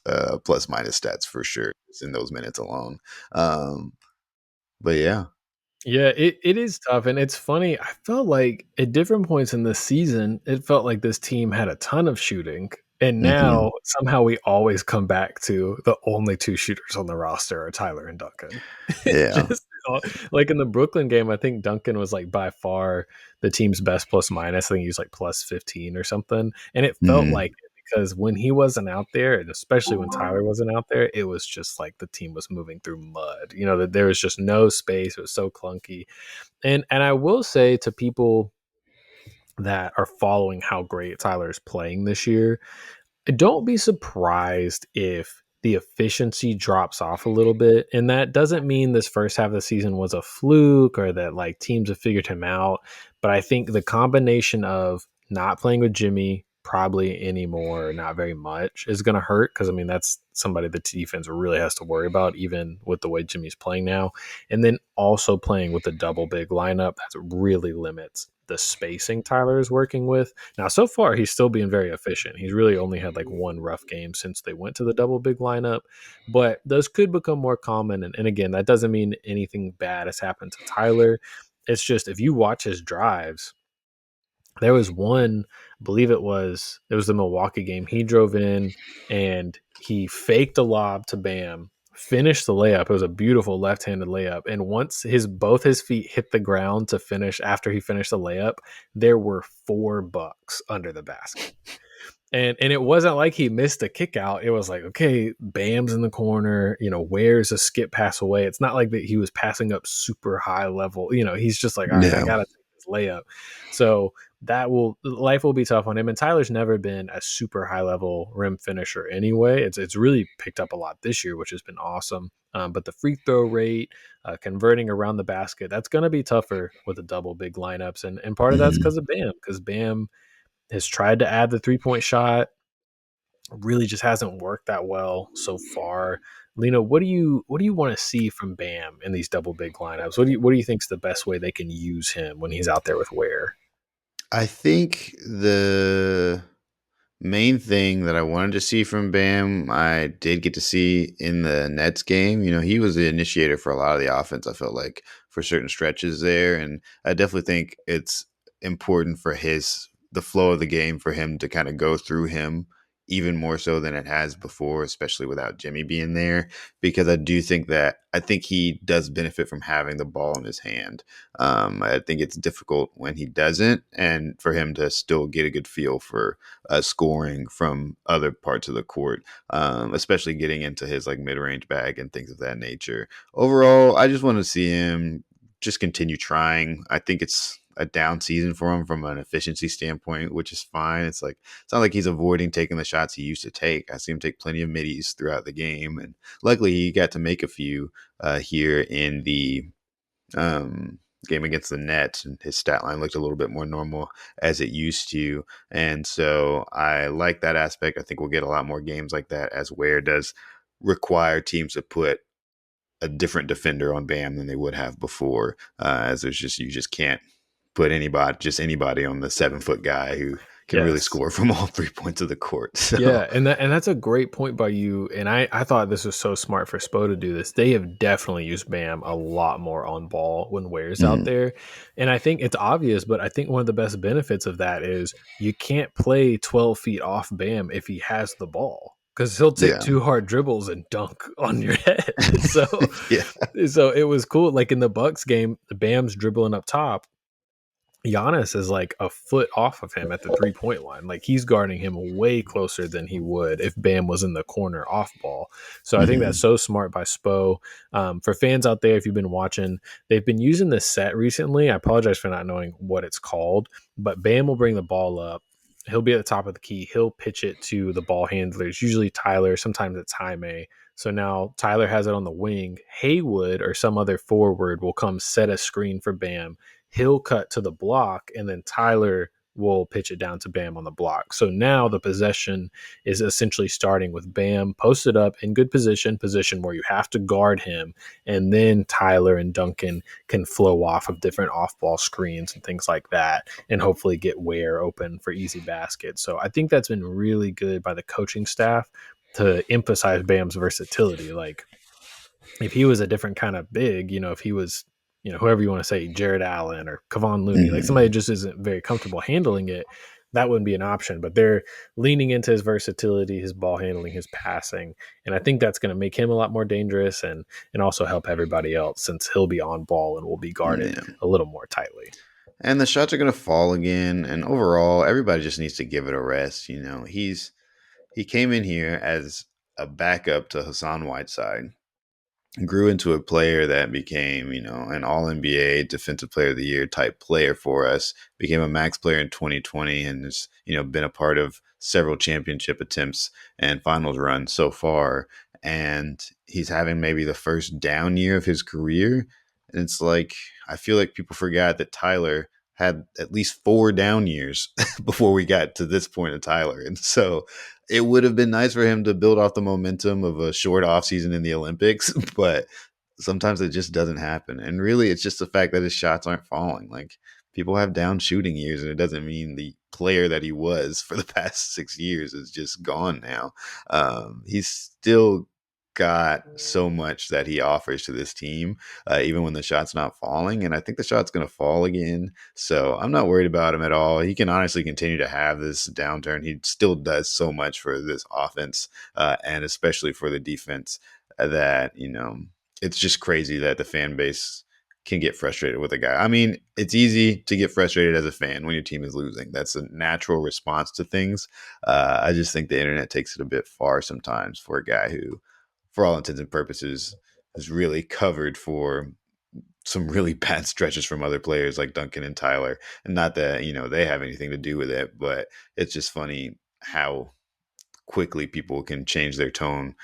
plus minus stats for sure. It's in those minutes alone. Um, but yeah. Yeah, it is tough, and it's funny. I felt like at different points in the season, it felt like this team had a ton of shooting, and Hmm. now somehow we always come back to the only two shooters on the roster are Tyler and Duncan. It's Yeah. just like in the Brooklyn game, I think Duncan was like by far the team's best plus minus. I think he was like plus 15 or something, and it felt like Hmm. it because when he wasn't out there, and especially when Tyler wasn't out there, it was just like the team was moving through mud. That there was just no space. It was so clunky. And I will say to people that are following how great Tyler is playing this year, don't be surprised if the efficiency drops off a little bit. And that doesn't mean this first half of the season was a fluke or that like teams have figured him out. But I think the combination of not playing with Jimmy probably anymore, not very much, is going to hurt. Because I mean, that's somebody the defense really has to worry about, even with the way Jimmy's playing now. And then also playing with a double big lineup that really limits the spacing Tyler is working with. Now, so far, he's still being very efficient. He's really only had like one rough game since they went to the double big lineup, but those could become more common. And again, that doesn't mean anything bad has happened to Tyler. It's just if you watch his drives, There was one, I believe it was the Milwaukee game. He drove in and he faked a lob to Bam, finished the layup. It was a beautiful left-handed layup. And once both his feet hit the ground to finish after he finished the layup, there were 4 bucks under the basket. And it wasn't like he missed a kick out. It was like, okay, Bam's in the corner, Ware's a skip pass away. It's not like that he was passing up super high level. He's just like, all right, I No. gotta take this layup. So life will be tough on him. And Tyler's never been a super high level rim finisher anyway. It's really picked up a lot this year, which has been awesome. But the free throw rate, converting around the basket, that's going to be tougher with the double big lineups. And part of that's Mhm. because Bam has tried to add the 3-point shot, really just hasn't worked that well so far. Lino, what do you want to see from Bam in these double big lineups? What do you think is the best way they can use him when he's out there with Ware? I think the main thing that I wanted to see from Bam, I did get to see in the Nets game. He was the initiator for a lot of the offense, I felt like, for certain stretches there. And I definitely think it's important for the flow of the game for him to kind of go through him even more so than it has before, especially without Jimmy being there, because I think he does benefit from having the ball in his hand. I think it's difficult when he doesn't, and for him to still get a good feel for scoring from other parts of the court, especially getting into his like mid range bag and things of that nature. Overall, I just want to see him just continue trying. I think it's a down season for him from an efficiency standpoint, which is fine. It's not like he's avoiding taking the shots he used to take. I see him take plenty of middies throughout the game, and luckily he got to make a few here in the um, game against the Nets, and his stat line looked a little bit more normal as it used to. And so I like that aspect. I think we'll get a lot more games like that as Ware does require teams to put a different defender on Bam than they would have before, as you just can't put anybody on the 7 foot guy who can really Yes. score from all 3 points of the court. So Yeah, and that's a great point by you. And I thought this was so smart for Spo to do this. They have definitely used Bam a lot more on ball when Ware's out mhm, there. And I think it's obvious, but I think one of the best benefits of that is you can't play 12 feet off Bam if he has the ball. Because he'll take yeah, 2 hard dribbles and dunk on your head. So yeah, so it was cool. Like in the Bucks game, the Bam's dribbling up top. Giannis is like a foot off of him at the 3-point line. Like he's guarding him way closer than he would if Bam was in the corner off ball. So I think that's mhm, so smart by Spo. For fans out there, if you've been watching, they've been using this set recently. I apologize for not knowing what it's called, but Bam will bring the ball up. He'll be at the top of the key. He'll pitch it to the ball handlers, usually Tyler. Sometimes it's Jaime. So now Tyler has it on the wing. Haywood or some other forward will come set a screen for Bam. He'll cut to the block, and then Tyler will pitch it down to Bam on the block. So now the possession is essentially starting with Bam posted up in good position where you have to guard him, and then Tyler and Duncan can flow off of different off-ball screens and things like that, and hopefully get Ware open for easy baskets. So I think that's been really good by the coaching staff to emphasize Bam's versatility. Like if he was a different kind of big, if he was, whoever you want to say, Jared Allen or Kevon Looney, like somebody mhm, just isn't very comfortable handling it, that wouldn't be an option. But they're leaning into his versatility, his ball handling, his passing, and I think that's going to make him a lot more dangerous and also help everybody else since he'll be on ball and will be guarded yeah. a little more tightly. And the shots are going to fall again. And overall, everybody just needs to give it a rest. He came in here as a backup to Hassan Whiteside, grew into a player that became, an all NBA defensive player of the year type player for us, became a max player in 2020 and has, been a part of several championship attempts and finals runs so far. And he's having maybe the first down year of his career. And it's like, I feel like people forgot that Tyler had at least 4 down years before we got to this point of Tyler. And so it would have been nice for him to build off the momentum of a short offseason in the Olympics, but sometimes it just doesn't happen. And really, it's just the fact that his shots aren't falling. Like people have down shooting years, and it doesn't mean the player that he was for the past 6 years is just gone now. He's still got so much that he offers to this team, even when the shot's not falling. And I think the shot's going to fall again. So I'm not worried about him at all. He can honestly continue to have this downturn. He still does so much for this offense, and especially for the defense, that, it's just crazy that the fan base can get frustrated with a guy. I mean, it's easy to get frustrated as a fan when your team is losing. That's a natural response to things. I just think the internet takes it a bit far sometimes for a guy who, for all intents and purposes, has really covered for some really bad stretches from other players like Duncan and Tyler. And not that, they have anything to do with it, but it's just funny how quickly people can change their tone,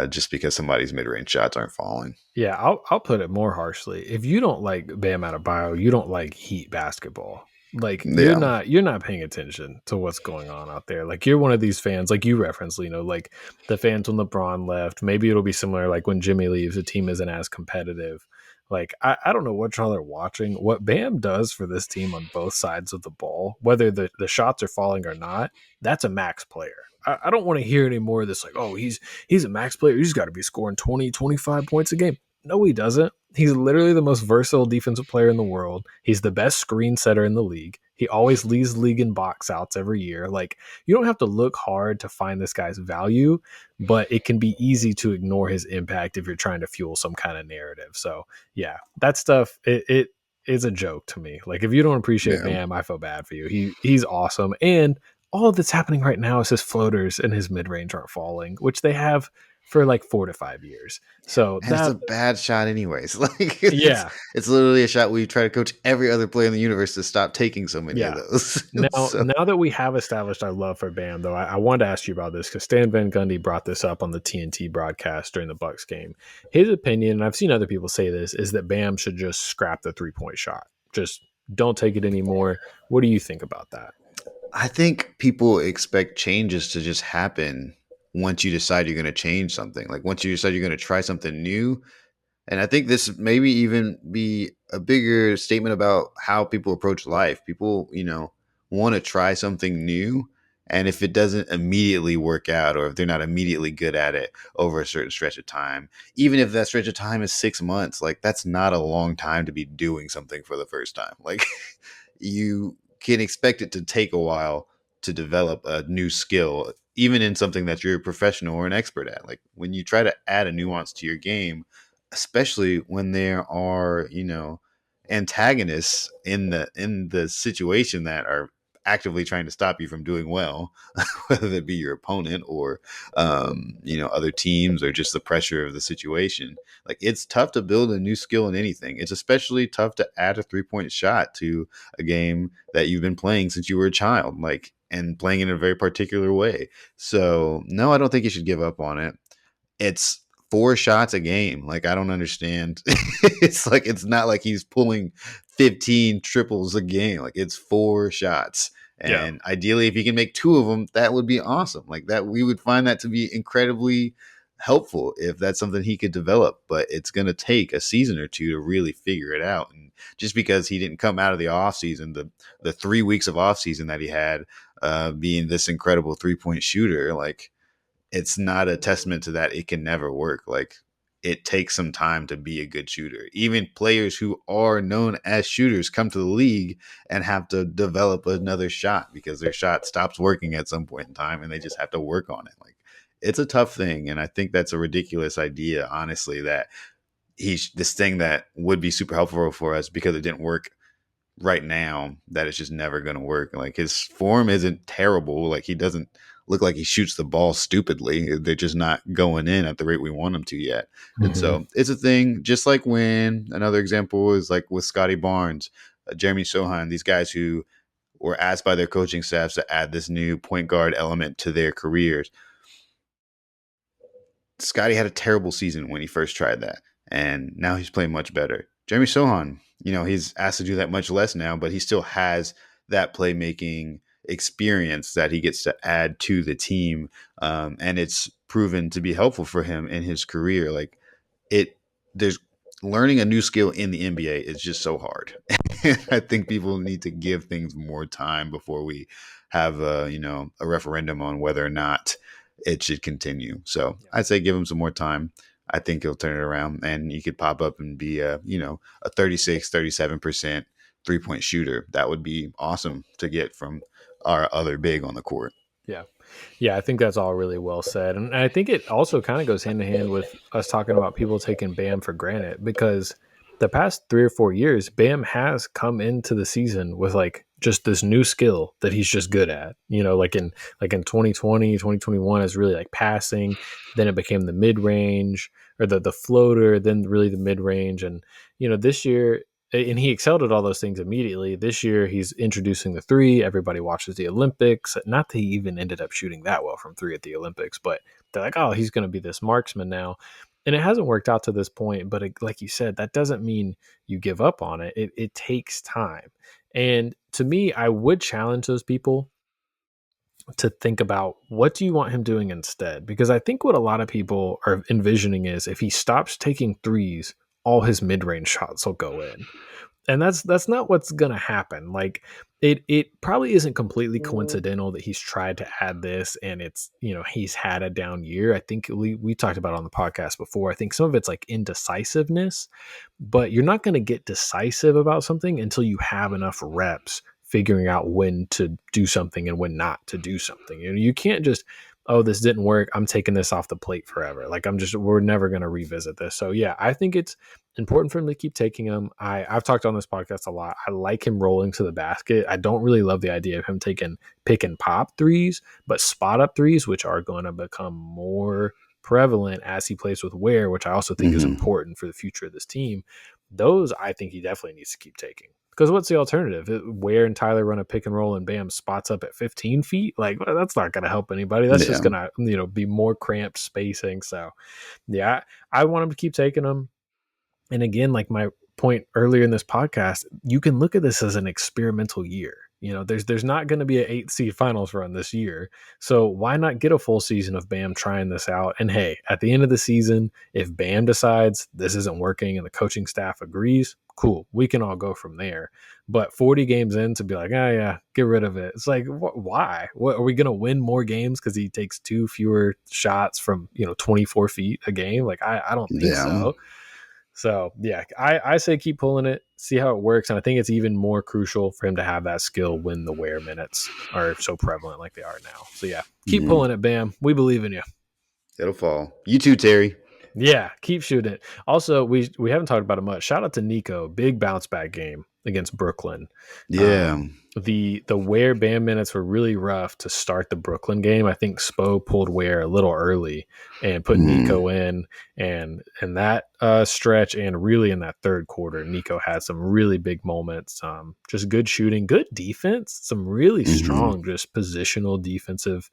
just because somebody's mid-range shots aren't falling. Yeah, I'll put it more harshly. If you don't like Bam Adebayo, you don't like Heat basketball. Like Yeah. you're not paying attention to what's going on out there. Like you're one of these fans, like you referenced, like the fans when LeBron left. Maybe it'll be similar, like when Jimmy leaves, the team isn't as competitive. Like I don't know what y'all are watching. What Bam does for this team on both sides of the ball, whether the shots are falling or not, that's a max player. I don't want to hear any more of this, like, oh, he's a max player. He's got to be scoring 20, 25 points a game. No, he doesn't. He's literally the most versatile defensive player in the world. He's the best screen setter in the league. He always leads the league in box outs every year. Like, you don't have to look hard to find this guy's value, but it can be easy to ignore his impact if you're trying to fuel some kind of narrative. So, yeah, that stuff, it is a joke to me. Like, if you don't appreciate Yeah. Bam, I feel bad for you. He's awesome. And all that's happening right now is his floaters and his mid range aren't falling, which they have for like 4 to 5 years. So And it's that, a bad shot anyways. Like it's yeah, it's literally a shot where you try to coach every other player in the universe to stop taking so many of yeah. those. Now, So now that we have established our love for Bam, though, I wanted to ask you about this because Stan Van Gundy brought this up on the TNT broadcast during the Bucks game. His opinion, and I've seen other people say this, is that Bam should just scrap the 3 point shot. Just don't take it anymore. What do you think about that? I think people expect changes to just happen once you decide you're going to change something. Like once you decide you're going to try something new. And I think this maybe even be a bigger statement about how people approach life. People, want to try something new. And if it doesn't immediately work out, or if they're not immediately good at it over a certain stretch of time, even if that stretch of time is 6 months, like that's not a long time to be doing something for the first time. Like you can expect it to take a while to develop a new skill, even in something that you're a professional or an expert at. Like when you try to add a nuance to your game, especially when there are, antagonists in the situation that are actively trying to stop you from doing well, whether it be your opponent or other teams or just the pressure of the situation. Like it's tough to build a new skill in anything. It's especially tough to add a 3 point shot to a game that you've been playing since you were a child, like, and playing in a very particular way. So no, I don't think you should give up on it. It's 4 shots a game. Like I don't understand. It's like it's not like he's pulling 15 triples a game. Like it's 4 shots. Yeah. And ideally if he can make 2 of them, that would be awesome. Like that we would find that to be incredibly helpful if that's something he could develop, but it's going to take a season or two to really figure it out. And just because he didn't come out of the offseason, the 3 weeks of offseason that he had, being this incredible 3 point shooter, like it's not a testament to that it can never work. Like it takes some time to be a good shooter. Even players who are known as shooters come to the league and have to develop another shot because their shot stops working at some point in time and they just have to work on it. Like it's a tough thing. And I think that's a ridiculous idea, honestly, that he's this thing that would be super helpful for us because it didn't work right now, that it's just never going to work. Like his form isn't terrible. Like he doesn't look like he shoots the ball stupidly. They're just not going in at the rate we want them to yet. And Hmm. so it's a thing, just like when another example is like with Scotty Barnes, Jeremy Sohan, these guys who were asked by their coaching staffs to add this new point guard element to their careers. Scotty had a terrible season when he first tried that, and now he's playing much better. Jeremy Sohan, he's asked to do that much less now, but he still has that playmaking experience that he gets to add to the team, and it's proven to be helpful for him in his career. Like it, there's learning a new skill in the NBA is just so hard. I think people need to give things more time before we have a referendum on whether or not it should continue. So Yeah. I'd say give him some more time. I think he'll turn it around, and you could pop up and be a 36, 37% 3-point shooter. That would be awesome to get from our other big on the court. Yeah. Yeah, I think that's all really well said. And I think it also kind of goes hand in hand with us talking about people taking Bam for granted because the past 3 or 4 years, Bam has come into the season with like just this new skill that he's just good at. Like in 2020, 2021 is really like passing. Then it became the mid range or the floater, then really the mid range. And, this year, and he excelled at all those things immediately. This year, he's introducing the three. Everybody watches the Olympics. Not that he even ended up shooting that well from three at the Olympics, but they're like, oh, he's going to be this marksman now. And it hasn't worked out to this point. But like you said, that doesn't mean you give up on it. It takes time. And to me, I would challenge those people to think about what do you want him doing instead? Because I think what a lot of people are envisioning is if he stops taking threes, all his mid-range shots will go in, and that's not what's gonna happen. Like it probably isn't completely coincidental that he's tried to add this, and it's he's had a down year. I think we talked about it on the podcast before. I think some of it's like indecisiveness, but you're not going to get decisive about something until you have enough reps figuring out when to do something and when not to do something. You can't just, oh, this didn't work, I'm taking this off the plate forever. Like we're never going to revisit this. So yeah, I think it's important for him to keep taking them. I've talked on this podcast a lot. I like him rolling to the basket. I don't really love the idea of him taking pick and pop threes, but spot up threes, which are going to become more prevalent as he plays with Ware, which I also think is Mm-hmm. important for the future of this team. Those I think he definitely needs to keep taking. Because what's the alternative? Ware and Tyler run a pick and roll and Bam spots up at 15 feet. Like, well, that's not going to help anybody. That's just Yeah. going to, be more cramped spacing. So, yeah, I want him to keep taking them. And again, like my point earlier in this podcast, you can look at this as an experimental year. There's not going to be an 8 seed finals run this year. So why not get a full season of Bam trying this out? And hey, at the end of the season, if Bam decides this isn't working and the coaching staff agrees, cool. We can all go from there. But 40 games in to be like, oh yeah, get rid of it. It's like, why? What, are we going to win more games because he takes two fewer shots from 24 feet a game? Like I don't think Yeah. so. So yeah, I say keep pulling it, see how it works, and I think it's even more crucial for him to have that skill when the wear minutes are so prevalent like they are now. So yeah, keep Mm-hmm. pulling it, Bam. We believe in you. It'll fall. You too, Terry. Yeah, keep shooting it. Also, we haven't talked about it much. Shout out to Nico, big bounce back game against Brooklyn. Yeah. The Ware Bam minutes were really rough to start the Brooklyn game. I think Spo pulled Ware a little early and put Mm-hmm. Nico in, and that stretch and really in that third quarter, Nico had some really big moments. Just good shooting, good defense, some really Mm-hmm. strong just positional defensive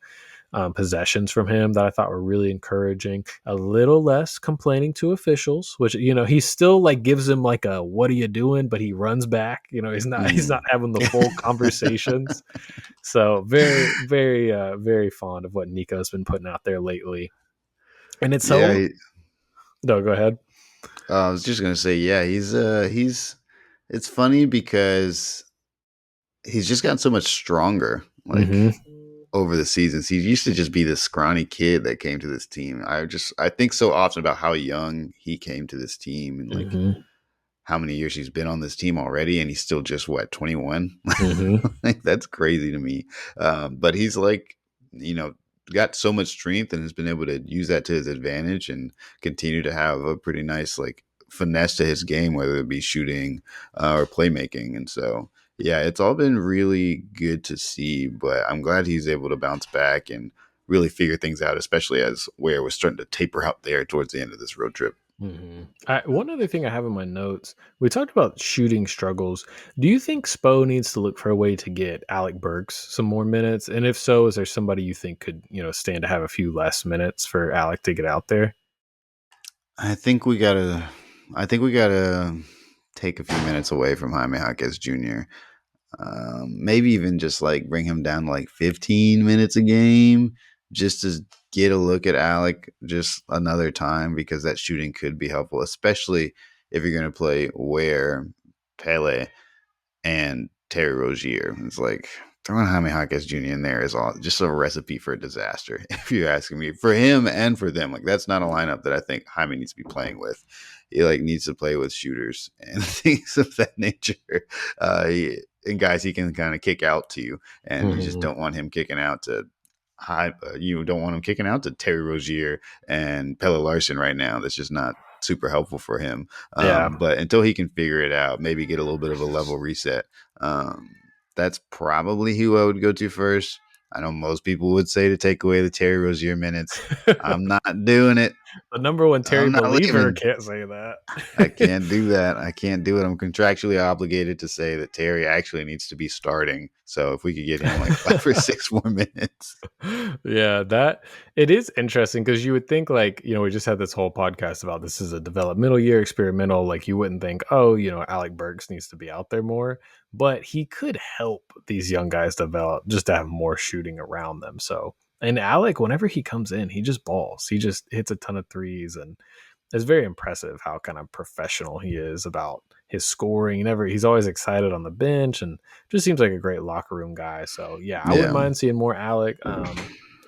possessions from him that I thought were really encouraging. A little less complaining to officials, which he still like gives him like a "What are you doing?" but he runs back. He's not having the full conversations. So very very very fond of what Nico's been putting out there lately. And it's Yeah. so no, go ahead. I was just gonna say, yeah, he's. It's funny because he's just gotten so much stronger, like Mm-hmm. over the seasons. He used to just be this scrawny kid that came to this team. I think so often about how young he came to this team and like Mm-hmm. how many years he's been on this team already, and he's still just what 21. Mm-hmm. Like that's crazy to me. But he's like, you know, got so much strength and has been able to use that to his advantage and continue to have a pretty nice like finesse to his game, whether it be shooting or playmaking. And so, yeah, it's all been really good to see. But I'm glad he's able to bounce back and really figure things out, especially as Ware was starting to taper out there towards the end of this road trip. One other thing I have in my notes, we talked about shooting struggles. Do you think Spo needs to look for a way to get Alec Burks some more minutes? And if so, is there somebody you think could, stand to have a few less minutes for Alec to get out there? I think we gotta. I think we gotta take a few minutes away from Jaime Jaquez Jr. Maybe even just like bring him down to like 15 minutes a game, just to get a look at Alec just another time because that shooting could be helpful, especially if you're gonna play Ware, Pele, and Terry Rozier. It's like throwing Jaime Jaquez Jr. in there is all just a recipe for disaster, if you're asking me. For him and for them, like that's not a lineup that I think Jaime needs to be playing with. He like needs to play with shooters and things of that nature, and guys he can kind of kick out to you, and you just Mhm. don't want him kicking out to high. You don't want him kicking out to Terry Rozier and Pelle Larson right now. That's just not super helpful for him. Yeah. But until he can figure it out, maybe get a little bit of a level reset. Um, that's probably who I would go to first. I know most people would say to take away the Terry Rozier minutes. I'm not doing it. The number one Terry I'm not believer leaving. can't say that. I can't do that. I can't do it. I'm contractually obligated to say that Terry actually needs to be starting. So if we could get him like 5 or 6 more minutes. Yeah, that it is interesting because you would think like, we just had this whole podcast about this is a developmental year experimental. Like you wouldn't think, oh, Alec Burks needs to be out there more, but he could help these young guys develop just to have more shooting around them. So, and Alec, whenever he comes in, he just balls. He just hits a ton of threes, and it's very impressive how kind of professional he is about his scoring. He's always excited on the bench and just seems like a great locker room guy. So yeah, I wouldn't Yeah. mind seeing more Alec.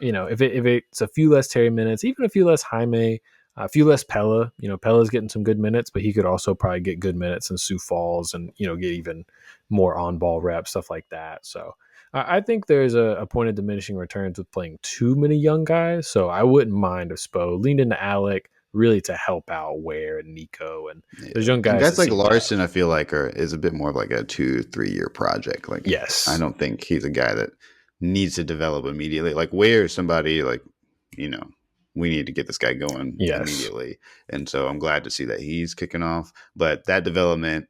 If it's a few less Terry minutes, even a few less Jaime, a few less Pella. Pella's getting some good minutes, but he could also probably get good minutes in Sioux Falls and get even more on ball reps, stuff like that. So I think there's a point of diminishing returns with playing too many young guys. So I wouldn't mind if Spo leaned into Alec really to help out Ware and Nico and those Yeah. young And guys guys that like seem to have. Larson, I feel like is a bit more of like a 2-3 year project. Like I Yes. don't think he's a guy that needs to develop immediately. Like Ware is somebody like, you know, we need to get this guy going Yes. immediately. And so I'm glad to see that he's kicking off. But that development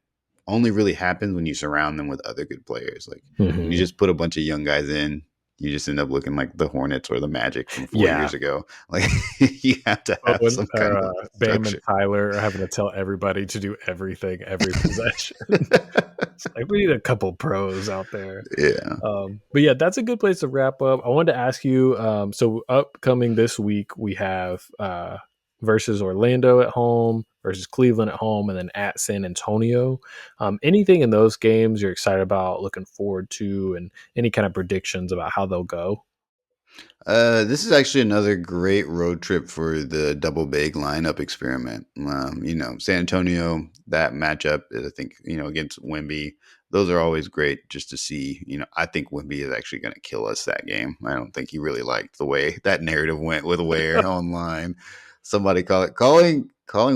only really happens when you surround them with other good players. Like when you Hmm. just put a bunch of young guys in, you just end up looking like the Hornets or the Magic from 4 years Yeah. ago. Like you have to have Owen some or kind of Bam and structure. Tyler are having to tell everybody to do everything every possession. It's like we need a couple pros out there. Yeah. But yeah, that's a good place to wrap up. I wanted to ask you. So upcoming this week, we have versus Orlando at home, versus Cleveland at home, and then at San Antonio. Anything in those games you're excited about, looking forward to, and any kind of predictions about how they'll go? This is actually another great road trip for the double big lineup experiment. San Antonio, that matchup, I think, against Wemby, those are always great just to see. I think Wemby is actually going to kill us that game. I don't think he really liked the way that narrative went with Ware online. Somebody calling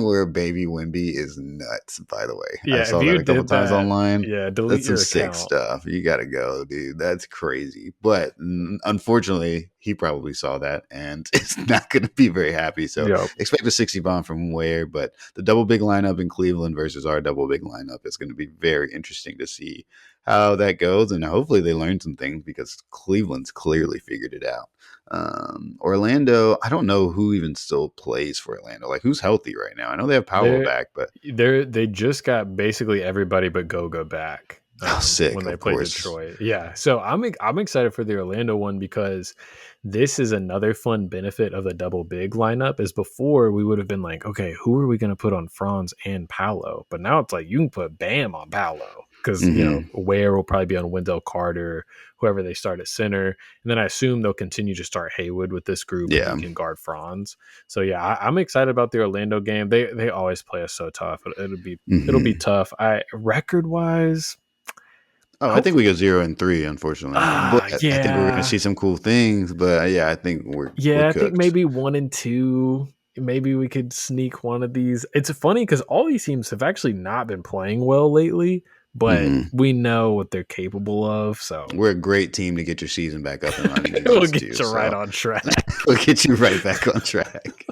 Ware baby Wemby is nuts, by the way. I Yeah, if saw that you a couple did times that, online. yeah, delete That's some your sick account. stuff. You got to go, dude. That's crazy. But unfortunately, he probably saw that and is not going to be very happy. So Yep. expect a 60 bomb from Ware. But the double big lineup in Cleveland versus our double big lineup is going to be very interesting to see how that goes. And hopefully they learn some things because Cleveland's clearly figured it out. Orlando, I don't know who even still plays for Orlando. Like who's healthy right now? I know they have Paolo They're back, but they just got basically everybody but Goga back sick, when they of played course. Detroit. Yeah, so I'm excited for the Orlando one because this is another fun benefit of the double big lineup. Is before we would have been like, okay, who are we going to put on Franz and Paolo? But now it's like you can put Bam on Paolo because Hmm. Ware will probably be on Wendell Carter, whoever they start at center, and then I assume they'll continue to start Haywood with this group, and he Yeah. can guard Franz. So yeah, I'm excited about the Orlando game. They always play us so tough. It'll be Hmm. tough. I record wise, Oh, I think hopefully. we go 0-3, unfortunately. But I think we're going to Yeah, see some cool things. But yeah, I think we're yeah. I think cooked. maybe 1 and 2. Maybe we could sneak one of these. It's funny because all these teams have actually not been playing well lately, but Hmm. we know what they're capable of. So We're a great team to get your season back up and running we'll against get too. you right So on track. we'll get you right back on track.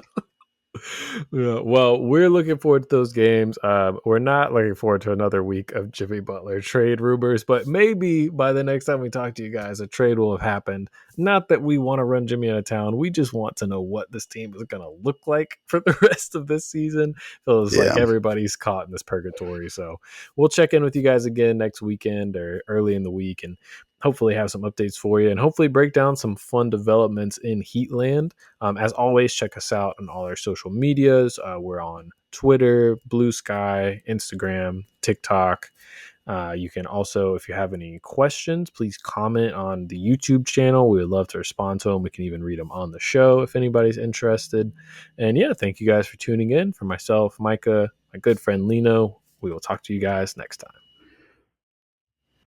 Yeah, well, we're looking forward to those games. We're not looking forward to another week of Jimmy Butler trade rumors, but maybe by the next time we talk to you guys, a trade will have happened. Not that we want to run Jimmy out of town. We just want to know what this team is going to look like for the rest of this season. Feels like Yeah. everybody's caught in this purgatory. So we'll check in with you guys again next weekend or early in the week and hopefully have some updates for you and hopefully break down some fun developments in Heatland. As always, check us out on all our social medias. We're on Twitter, Blue Sky, Instagram, TikTok. You can also, if you have any questions, please comment on the YouTube channel. We would love to respond to them. We can even read them on the show if anybody's interested. And yeah, thank you guys for tuning in. For myself, Micah, my good friend Lino, we will talk to you guys next time.